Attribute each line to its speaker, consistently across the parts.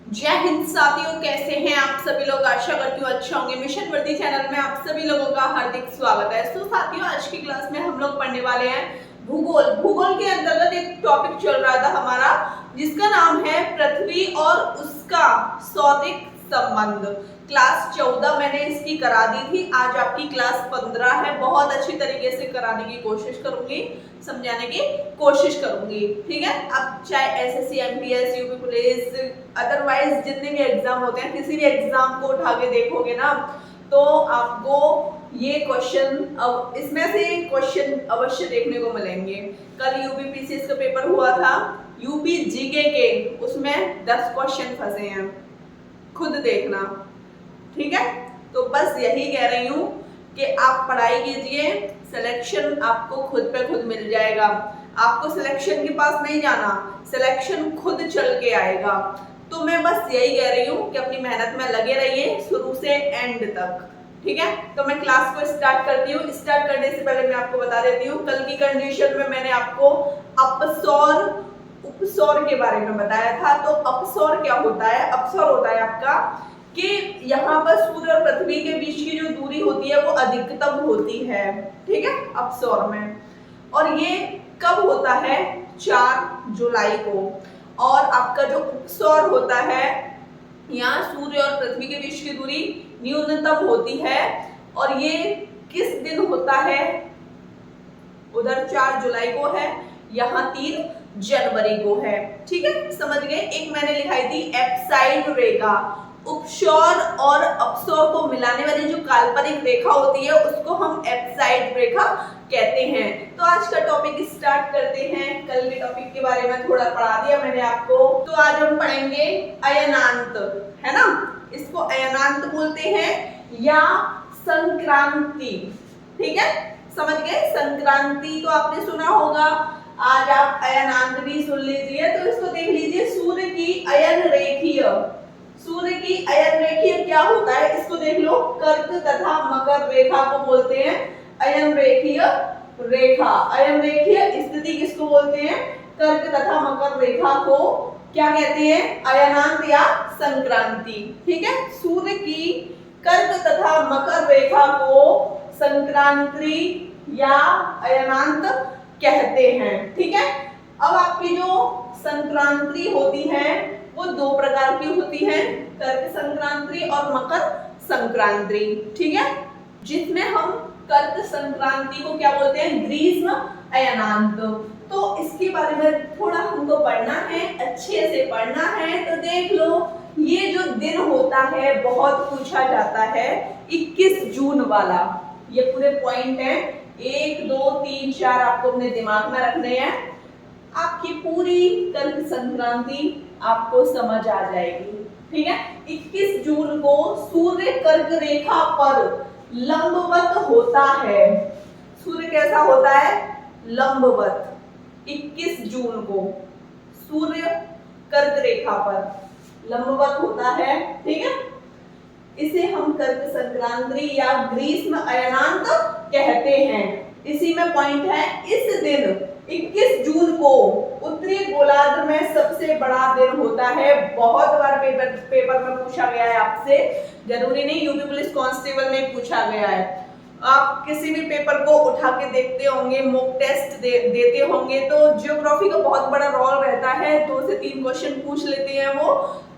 Speaker 1: जय हिंद साथियों, कैसे हैं आप सभी लोग। आशा करती हूँ अच्छे होंगे। मिशन वर्दी चैनल में आप सभी लोगों का हार्दिक स्वागत है। तो साथियों, आज की क्लास में हम लोग पढ़ने वाले हैं भूगोल। भूगोल के अंतर्गत एक टॉपिक चल रहा था हमारा, जिसका नाम है पृथ्वी और उसका सौदिक संबंध। क्लास 14 मैंने इसकी करा दी थी। आज आपकी क्लास 15 है। बहुत अच्छी तरीके से कराने की कोशिश करूंगी, समझाने की कोशिश करूंगी, ठीक है। अब चाहे SSC, MTS, UP police, otherwise जितने भी एग्जाम होते हैं, किसी भी एग्जाम को उठा के देखोगे ना, तो आपको ये क्वेश्चन, अब इसमें से क्वेश्चन अवश्य देखने को मिलेंगे। कल यूपी पीसीएस का पेपर हुआ था, यूपी जीके के, उसमें 10 क्वेश्चन फंसे हैं, खुद देखना, ठीक है। तो बस यही कह रही हूँ कि आप पढ़ाई कीजिए, सिलेक्शन आपको खुद पे खुद मिल जाएगा। आपको सिलेक्शन के पास नहीं जाना, सिलेक्शन खुद चल के आएगा। तो मैं बस यही कह रही हूँ कि अपनी मेहनत में लगे रहिए शुरू से एंड तक, ठीक है। तो मैं क्लास को स्टार्ट करती हूँ। स्टार्ट करने से पहले मैं आपको बता देती हूँ, कल की कंडीशन में मैंने आपको अपसौर उपसौर के बारे में बताया था। तो अपसौर क्या होता है? अपसौर होता है आपका कि यहाँ पर सूर्य और पृथ्वी के बीच की जो दूरी होती है वो अधिकतम होती है, ठीक है, अपसौर में। और ये कब होता है? 4 जुलाई को। और आपका जो उपसौर होता है, यहाँ सूर्य और पृथ्वी के बीच की दूरी न्यूनतम होती है, और ये किस दिन होता है? उधर 4 जुलाई को है, यहाँ 3 जनवरी को है, ठीक है, समझ गए। एक मैंने लिखाई थी एप्साइड रेखा। उपसौर और अपसौर को मिलाने वाली जो काल्पनिक रेखा होती है उसको हम एप्साइड रेखा कहते हैं। तो आज का टॉपिक स्टार्ट करते हैं। कल के टॉपिक के बारे में थोड़ा पढ़ा दिया मैंने आपको, तो आज हम पढ़ेंगे अयनांत, है ना। इसको अयनांत बोलते हैं या संक्रांति, ठीक है, समझ गए। संक्रांति तो आपने सुना होगा। आज आप अयनांत भी सुन लीजिए। तो इसको देख लीजिए, सूर्य की अयन रेखीय, सूर्य की अयन रेखीय क्या होता है इसको देख लो। कर्क तथा मकर रेखा को बोलते हैं अयन रेखीय रेखा। अयन रेखीय स्थिति किसको बोलते हैं? कर्क तथा मकर रेखा को क्या कहते हैं? अयनांत या संक्रांति, ठीक है। सूर्य की कर्क तथा मकर रेखा को संक्रांति या अयनांत कहते हैं, ठीक है। अब आपकी जो संक्रांति होती है वो 2 प्रकार की होती है, कर्क संक्रांति और मकर संक्रांति, ठीक है। जिसमें हम कर्क संक्रांति को क्या बोलते हैं? ग्रीष्म अयनांत। तो इसके बारे में थोड़ा हमको पढ़ना है, अच्छे से पढ़ना है। तो देख लो, ये जो दिन होता है बहुत पूछा जाता है, 21 जून वाला। ये पूरे पॉइंट है, 1 2 3 4 आपको अपने दिमाग में रखने हैं। आपकी पूरी कर्क संक्रांति आपको समझ आ जाएगी, ठीक है। 21 जून को सूर्य कर्क रेखा पर लंबवत होता है। सूर्य कैसा होता है? लंबवत। 21 जून को सूर्य कर्क रेखा पर लंबवत होता है, ठीक है। इसे हम कर्क संक्रांति या ग्रीष्म अयनांत कहते हैं। इसी में पॉइंट है, इस दिन 21 जून को उत्तरी गोलार्ध में सबसे बड़ा दिन होता है। बहुत बार पेपर में पूछा गया है आपसे, जरूरी नहीं यूपी पुलिस कांस्टेबल में पूछा गया है। आप किसी भी पेपर को उठा के देखते होंगे, मॉक टेस्ट देते होंगे, तो ज्योग्राफी का बहुत बड़ा रोल रहता है। 2 से 3 क्वेश्चन पूछ लेते हैं वो,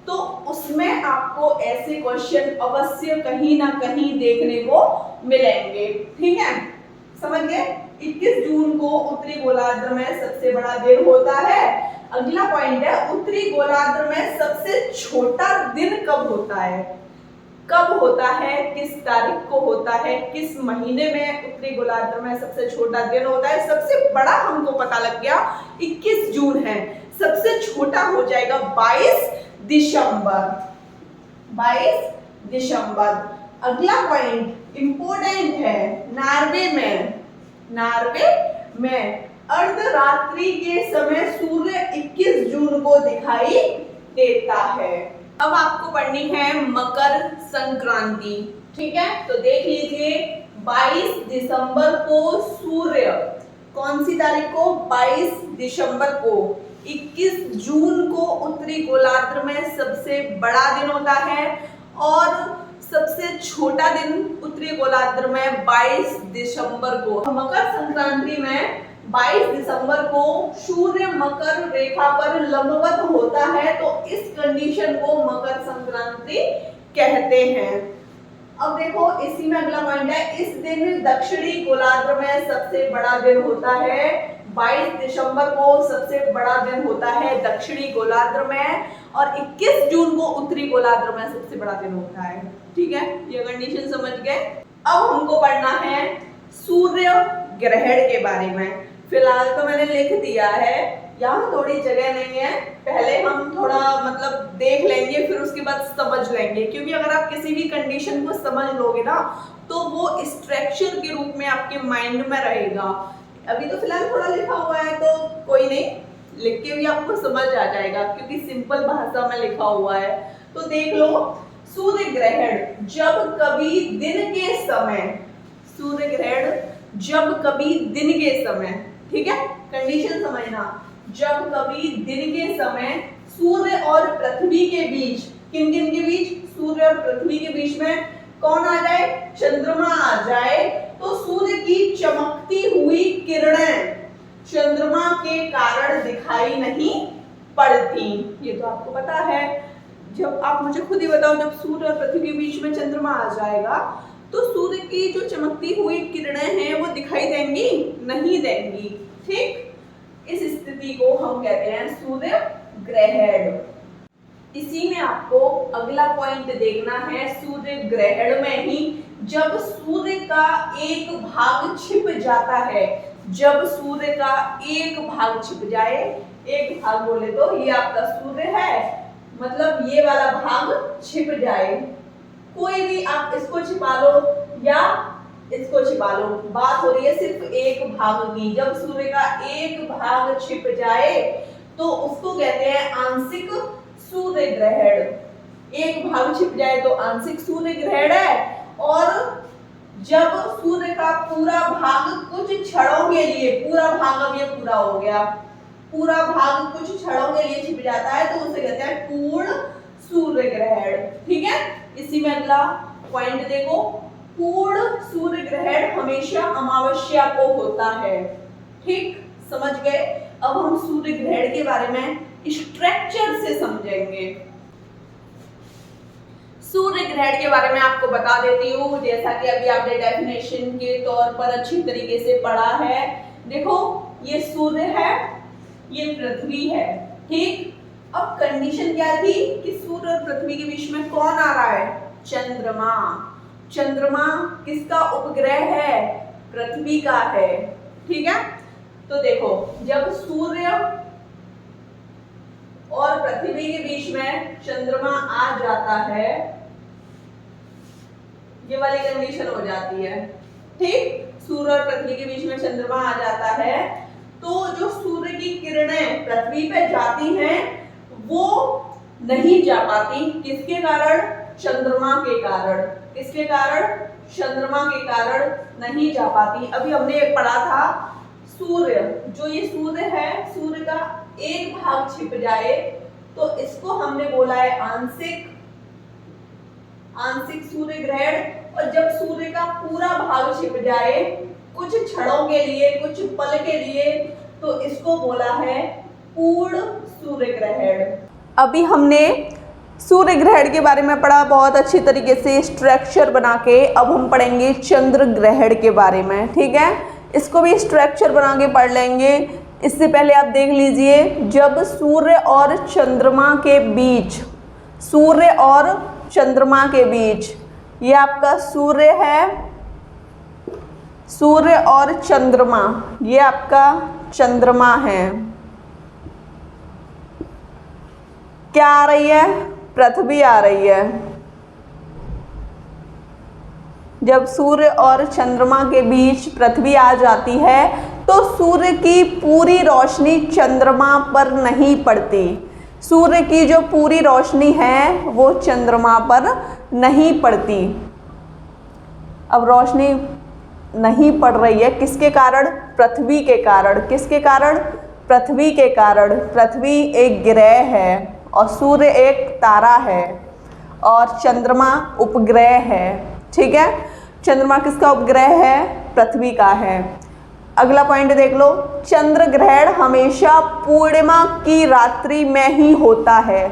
Speaker 1: तो उसमें आपको ऐसे क्वेश्चन अवश्य कहीं ना कहीं देखने को मिलेंगे, ठीक है, समझ गए। 21 जून को उत्तरी गोलार्ध में सबसे बड़ा दिन होता है। अगला पॉइंट है, उत्तरी गोलार्ध में सबसे छोटा दिन कब होता है? कब होता है, किस तारीख को होता है, किस महीने में उत्तरी गोलार्ध में सबसे छोटा दिन होता है? सबसे बड़ा हमको पता लग गया 21 जून है, सबसे छोटा हो जाएगा 22 दिसंबर। 22 दिसंबर। अगला पॉइंट इंपोर्टेंट है, नार्वे में अर्धरात्रि के समय सूर्य 21 जून को दिखाई देता है। अब आपको पढ़नी है मकर संक्रांति, ठीक है। तो देख लीजिए, 22 दिसंबर को सूर्य, कौन सी तारीख को? 22 दिसंबर को 21 जून को उत्तरी गोलार्ध में सबसे बड़ा दिन होता है और सबसे छोटा दिन उत्तरी गोलार्ध में 22 दिसंबर को। मकर संक्रांति में 22 दिसंबर को सूर्य मकर रेखा पर लंबवत होता है, तो इस कंडीशन को मकर संक्रांति कहते हैं। अब देखो इसी में अगला पॉइंट है, इस दिन दक्षिणी गोलार्ध में सबसे बड़ा दिन होता है। 22 दिसंबर को सबसे बड़ा दिन होता है दक्षिणी गोलार्ध में और 21 जून को उत्तरी गोलार्ध में सबसे बड़ा दिन होता है। ठीक है, ये कंडीशन समझ गए। अब हमको पढ़ना है सूर्य ग्रहण के बारे में। फिलहाल तो मैंने लिख दिया है, यहाँ थोड़ी जगह नहीं है, पहले हम थोड़ा मतलब देख लेंगे फिर उसके बाद समझ लेंगे, क्योंकि अगर आप किसी भी कंडीशन को समझ लोगे ना तो वो स्ट्रक्चर के रूप में आपके माइंड में रहेगा। अभी तो फिलहाल थोड़ा लिखा हुआ है तो कोई नहीं, लिख के भी आपको समझ आ जाएगा क्योंकि सिंपल भाषा में लिखा हुआ है। तो देख लो, सूर्य ग्रहण जब कभी दिन के समय, सूर्य ग्रहण जब कभी दिन के समय, ठीक है, कंडीशन समझना, जब कभी दिन के समय सूर्य और पृथ्वी के बीच, किन किन के बीच, सूर्य और पृथ्वी के बीच में कौन आ जाए, चंद्रमा आ जाए, तो सूर्य की चमकती हुई किरणें चंद्रमा के कारण दिखाई नहीं पड़ती। ये तो आपको पता है। जब आप मुझे खुद ही बताओ, जब सूर्य और पृथ्वी के बीच में चंद्रमा आ जाएगा तो सूर्य की जो चमकती हुई किरणें हैं वो दिखाई देंगी, नहीं देंगी। ठीक, इस स्थिति को हम कहते हैं सूर्य ग्रहण। इसी में आपको अगला पॉइंट देखना है, सूर्य ग्रहण में ही जब सूर्य का एक भाग छिप जाता है, जब सूर्य का एक भाग छिप जाए, एक भाग बोले तो ये आपका सूर्य है, मतलब ये वाला भाग छिप जाए, कोई भी आप इसको छिपा लो या इसको छिपा लो, बात हो रही है सिर्फ एक भाग की। जब सूर्य का एक भाग छिप जाए तो उसको कहते हैं आंशिक सूर्य ग्रहण। एक भाग छिप जाए तो आंशिक सूर्य ग्रहण है, और जब सूर्य का पूरा भाग कुछ क्षणों के लिए, पूरा भाग अब ये पूरा हो गया, पूरा भाग कुछ क्षणों के लिए छिप जाता है तो उसे कहते हैं पूर्ण सूर्य ग्रहण। ठीक है, इसी में अगला पॉइंट देखो, पूर्ण सूर्य ग्रहण हमेशा अमावस्या को होता है। ठीक, समझ गए। अब हम सूर्य ग्रहण के बारे में स्ट्रक्चर से समझेंगे। सूर्य ग्रहण के बारे में आपको बता देती हूँ, जैसा कि अभी आपने डेफिनेशन के तौर पर अच्छी तरीके से पढ़ा है। देखो, ये सूर्य है, ये पृथ्वी है। ठीक, अब कंडीशन क्या थी कि सूर्य और पृथ्वी के बीच में कौन आ रहा है, चंद्रमा। चंद्रमा किसका उपग्रह है, पृथ्वी का है। ठीक है, तो देखो, जब सूर्य और पृथ्वी के बीच में चंद्रमा आ जाता है, ये वाली कंडीशन हो जाती है। ठीक, सूर्य और पृथ्वी के बीच में चंद्रमा आ जाता है तो जो सूर्य की किरणें पृथ्वी पे जाती हैं वो नहीं जा पाती, किसके कारण, चंद्रमा के कारण। किसके कारण, चंद्रमा के कारण नहीं जा पाती। अभी हमने पढ़ा था, सूर्य, जो ये सूर्य है, सूर्य का एक भाग छिप जाए तो इसको हमने बोला है आंशिक सूर्य ग्रहण, और जब सूर्य का पूरा भाग छिप जाए कुछ क्षणों के लिए, कुछ पल के लिए, तो इसको बोला है पूर्ण सूर्य ग्रहण। अभी हमने सूर्य ग्रहण के बारे में पढ़ा बहुत अच्छी तरीके से स्ट्रक्चर बना के। अब हम पढ़ेंगे चंद्र ग्रहण के बारे में। ठीक है, इसको भी स्ट्रक्चर बना के पढ़ लेंगे। इससे पहले आप देख लीजिए, जब सूर्य और चंद्रमा के बीच, सूर्य और चंद्रमा के बीच, ये आपका सूर्य है, सूर्य और चंद्रमा, ये आपका चंद्रमा है। क्या आ रही है, पृथ्वी आ रही है। जब सूर्य और चंद्रमा के बीच पृथ्वी आ जाती है तो सूर्य की पूरी रोशनी चंद्रमा पर नहीं पड़ती। सूर्य की जो पूरी रोशनी है वो चंद्रमा पर नहीं पड़ती। अब रोशनी नहीं पड़ रही है किसके कारण, पृथ्वी के कारण। किसके कारण, पृथ्वी के कारण। पृथ्वी एक ग्रह है और सूर्य एक तारा है और चंद्रमा उपग्रह है। ठीक है, चंद्रमा किसका उपग्रह है? पृथ्वी का है। अगला पॉइंट देख लो, चंद्र ग्रहण हमेशा पूर्णिमा की रात्रि में ही होता है।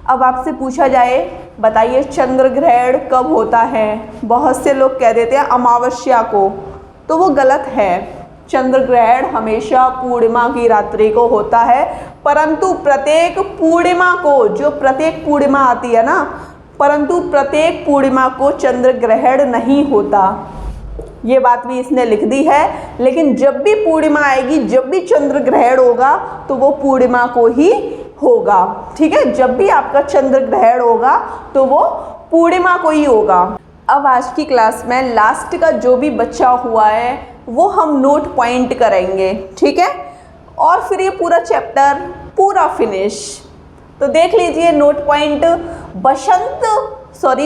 Speaker 1: अब आपसे पूछा जाए, बताइए चंद्र ग्रहण कब होता है? बहुत से लोग कह देते हैं अमावस्या को, तो वो गलत है। चंद्र ग्रहण हमेशा पूर्णिमा की रात्रि को होता है, परंतु प्रत्येक पूर्णिमा को, जो प्रत्येक पूर्णिमा आती है ना, परंतु प्रत्येक पूर्णिमा को चंद्र ग्रहण नहीं होता। ये बात भी इसने लिख दी है, लेकिन जब भी पूर्णिमा आएगी, जब भी चंद्र ग्रहण होगा तो वो पूर्णिमा को ही होगा। ठीक है, जब भी आपका चंद्र ग्रहण होगा तो वो पूर्णिमा को ही होगा। अब आज की क्लास में लास्ट का जो भी बचा हुआ है वो हम नोट पॉइंट करेंगे। ठीक है, और फिर ये पूरा चैप्टर पूरा फिनिश। तो देख लीजिए नोट पॉइंट।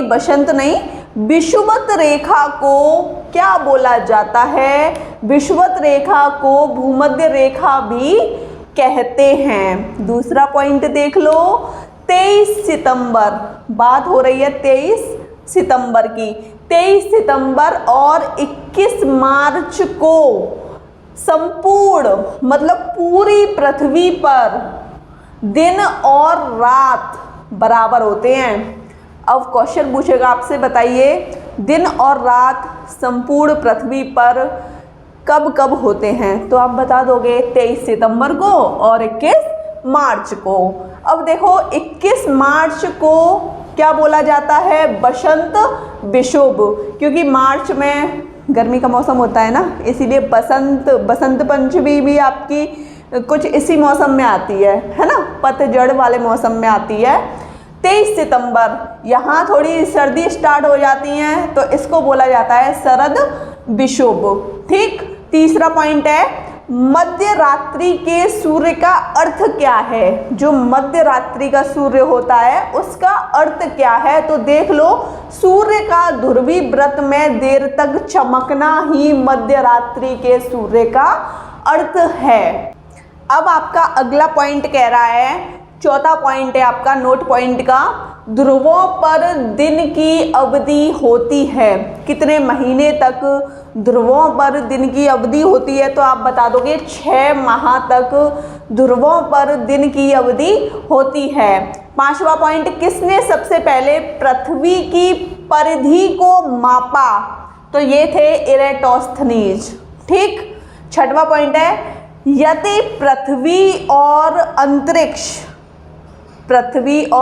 Speaker 1: बसंत नहीं, विषुवत रेखा को क्या बोला जाता है? विषुवत रेखा को भूमध्य रेखा भी कहते हैं। दूसरा पॉइंट देख लो, 23 सितंबर, बात हो रही है 23 सितंबर की। 23 सितंबर और 21 मार्च को संपूर्ण मतलब पूरी पृथ्वी पर दिन और रात बराबर होते हैं। अब क्वेश्चन पूछेगा आपसे, बताइए दिन और रात संपूर्ण पृथ्वी पर कब कब होते हैं? तो आप बता दोगे 23 सितंबर को और 21 मार्च को। अब देखो 21 मार्च को क्या बोला जाता है? बसंत विषुव, क्योंकि मार्च में गर्मी का मौसम होता है ना, इसीलिए बसंत पंचमी भी आपकी कुछ इसी मौसम में आती है ना, पतझड़ वाले मौसम में आती है। 23 सितंबर, यहाँ थोड़ी सर्दी स्टार्ट हो जाती है तो इसको बोला जाता है शरद विषुव। ठीक, तीसरा पॉइंट है मध्य रात्रि के सूर्य का अर्थ क्या है? जो मध्य रात्रि का सूर्य होता है उसका अर्थ क्या है? तो देख लो, सूर्य का ध्रुवी व्रत में देर तक चमकना ही मध्य रात्रि के सूर्य का अर्थ है। अब आपका अगला पॉइंट कह रहा है, चौथा पॉइंट है आपका नोट पॉइंट का, ध्रुवों पर दिन की अवधि होती है। कितने महीने तक ध्रुवों पर दिन की अवधि होती है? तो आप बता दोगे 6 माह तक ध्रुवों पर दिन की अवधि होती है। पांचवा पॉइंट, किसने सबसे पहले पृथ्वी की परिधि को मापा? तो ये थे इरेटोस्थनीज। ठीक, छठवां पॉइंट है, यदि पृथ्वी और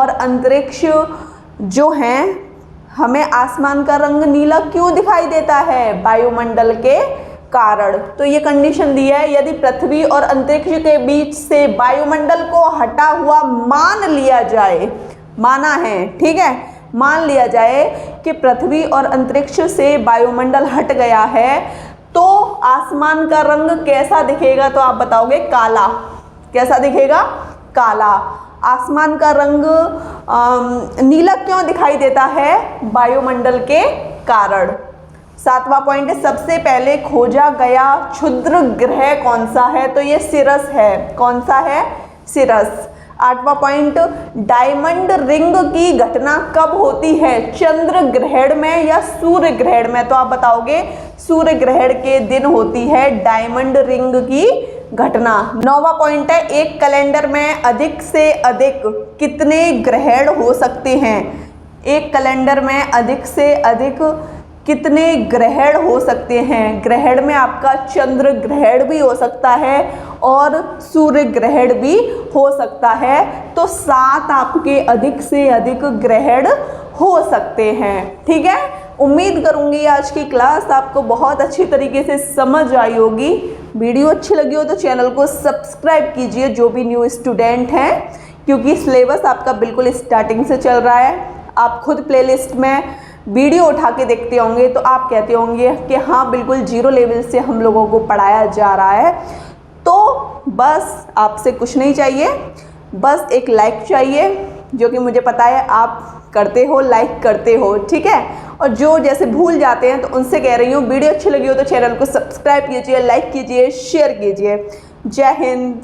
Speaker 1: अंतरिक्ष जो हैं, हमें आसमान का रंग नीला क्यों दिखाई देता है? वायुमंडल के कारण। तो ये कंडीशन दी है, यदि पृथ्वी और अंतरिक्ष के बीच से वायुमंडल को हटा हुआ मान लिया जाए, माना है, ठीक है, मान लिया जाए कि पृथ्वी और अंतरिक्ष से वायुमंडल हट गया है, तो आसमान का रंग कैसा दिखेगा? तो आप बताओगे काला। कैसा दिखेगा? काला। आसमान का रंग नीला क्यों दिखाई देता है? वायुमंडल के कारण। सातवां पॉइंट, सबसे पहले खोजा गया क्षुद्र ग्रह कौन सा है? तो ये सिरस है। कौन सा है? सिरस। आठवां पॉइंट, डायमंड रिंग की घटना कब होती है? चंद्र ग्रहण में या सूर्य ग्रहण में? तो आप बताओगे सूर्य ग्रहण के दिन होती है डायमंड रिंग की घटना। नौवां पॉइंट है, एक कैलेंडर में अधिक से अधिक कितने ग्रहण हो सकते हैं? एक कैलेंडर में अधिक से अधिक कितने ग्रहण हो सकते हैं? ग्रहण में आपका चंद्र ग्रहण भी हो सकता है और सूर्य ग्रहण भी हो सकता है। तो 7 आपके अधिक से अधिक ग्रहण हो सकते हैं। ठीक है, उम्मीद करूंगी आज की क्लास आपको बहुत अच्छी तरीके से समझ आई होगी। वीडियो अच्छी लगी हो तो चैनल को सब्सक्राइब कीजिए, जो भी न्यू स्टूडेंट हैं, क्योंकि सिलेबस आपका बिल्कुल स्टार्टिंग से चल रहा है। आप खुद प्लेलिस्ट में वीडियो उठा के देखते होंगे तो आप कहते होंगे कि हाँ बिल्कुल 0 लेवल से हम लोगों को पढ़ाया जा रहा है। तो बस आपसे कुछ नहीं चाहिए, बस एक लाइक चाहिए, जो कि मुझे पता है आप करते हो, लाइक करते हो। ठीक है, और जो जैसे भूल जाते हैं तो उनसे कह रही हूँ, वीडियो अच्छी लगी हो तो चैनल को सब्सक्राइब कीजिए, लाइक कीजिए, शेयर कीजिए। जय हिंद।